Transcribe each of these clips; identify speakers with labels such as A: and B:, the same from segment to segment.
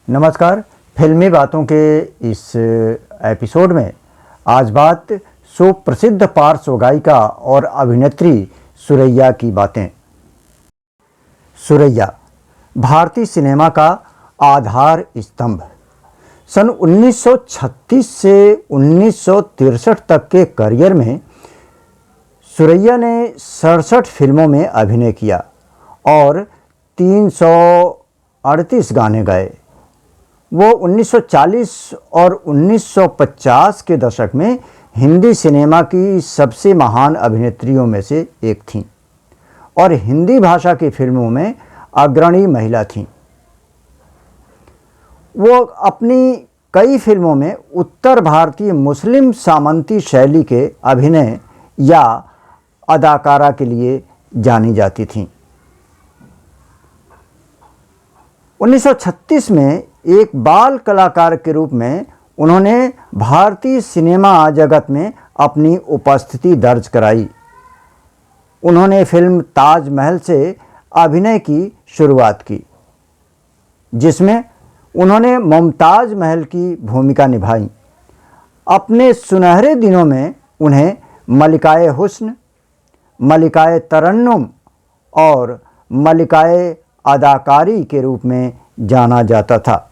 A: नमस्कार। फिल्मी बातों के इस एपिसोड में आज बात सुप्रसिद्ध पार्श्व गायिका और अभिनेत्री सुरैया की बातें। सुरैया भारतीय सिनेमा का आधार स्तंभ। सन 1936 से 1963 तक के करियर में सुरैया ने 67 फिल्मों में अभिनय किया और 338 गाने गाए। वो 1940 और 1950 के दशक में हिंदी सिनेमा की सबसे महान अभिनेत्रियों में से एक थीं और हिंदी भाषा की फिल्मों में अग्रणी महिला थीं। वो अपनी कई फिल्मों में उत्तर भारतीय मुस्लिम सामंती शैली के अभिनय या अदाकारा के लिए जानी जाती थीं। 1936 में एक बाल कलाकार के रूप में उन्होंने भारतीय सिनेमा जगत में अपनी उपस्थिति दर्ज कराई। उन्होंने फिल्म ताजमहल से अभिनय की शुरुआत की, जिसमें उन्होंने मुमताज महल की भूमिका निभाई। अपने सुनहरे दिनों में उन्हें मलिकाए हुस्न, मलिकाए तरन्नुम और मलिकाए अदाकारी के रूप में जाना जाता था।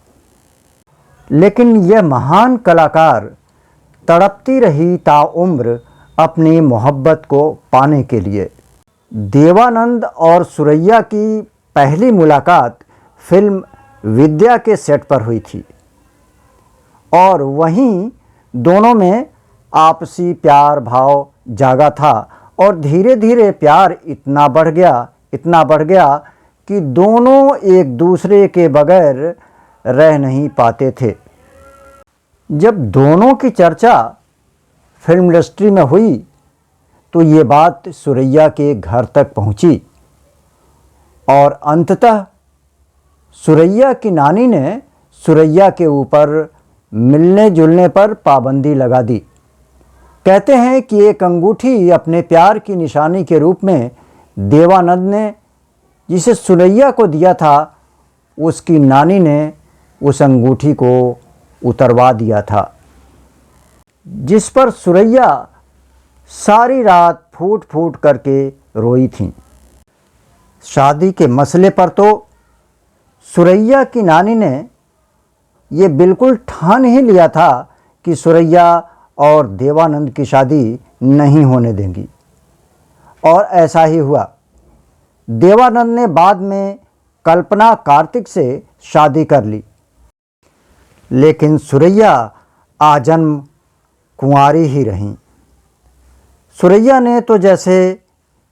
A: लेकिन यह महान कलाकार तड़पती रही ताउम्र अपनी मोहब्बत को पाने के लिए। देवानंद और सुरैया की पहली मुलाकात फिल्म विद्या के सेट पर हुई थी और वहीं दोनों में आपसी प्यार भाव जागा था और धीरे धीरे प्यार इतना बढ़ गया कि दोनों एक दूसरे के बगैर रह नहीं पाते थे। जब दोनों की चर्चा फिल्म इंडस्ट्री में हुई तो ये बात सुरैया के घर तक पहुंची और अंततः सुरैया की नानी ने सुरैया के ऊपर मिलने जुलने पर पाबंदी लगा दी। कहते हैं कि एक अंगूठी अपने प्यार की निशानी के रूप में देवानंद ने जिसे सुरैया को दिया था, उसकी नानी ने उस अंगूठी को उतरवा दिया था, जिस पर सुरैया सारी रात फूट फूट करके रोई थी। शादी के मसले पर तो सुरैया की नानी ने ये बिल्कुल ठान ही लिया था कि सुरैया और देवानंद की शादी नहीं होने देंगी और ऐसा ही हुआ। देवानंद ने बाद में कल्पना कार्तिक से शादी कर ली, लेकिन सुरैया आजन्म कुंवारी ही रहीं। सुरैया ने तो जैसे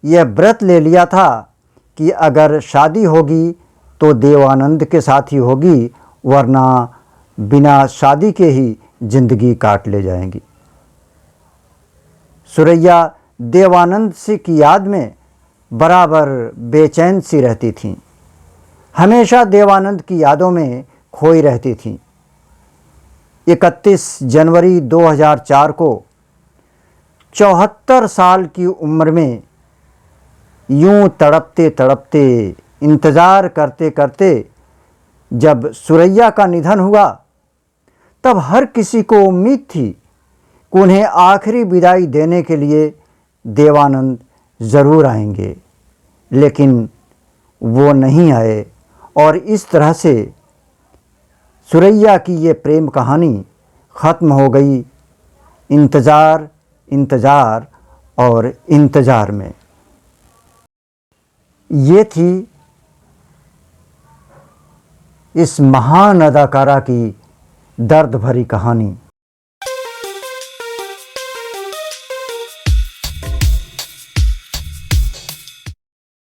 A: यह व्रत ले लिया था कि अगर शादी होगी तो देवानंद के साथ ही होगी, वरना बिना शादी के ही जिंदगी काट ले जाएंगी। सुरैया देवानंद से की याद में बराबर बेचैन सी रहती थीं, हमेशा देवानंद की यादों में खोई रहती थीं। 31 जनवरी 2004 को 74 साल की उम्र में यूं तड़पते तड़पते इंतज़ार करते करते जब सुरैया का निधन हुआ, तब हर किसी को उम्मीद थी कि उन्हें आखिरी विदाई देने के लिए देवानंद ज़रूर आएंगे, लेकिन वो नहीं आए और इस तरह से सुरैया की ये प्रेम कहानी ख़त्म हो गई इंतज़ार इंतज़ार और इंतज़ार में। ये थी इस महान अदाकारा की दर्द भरी कहानी।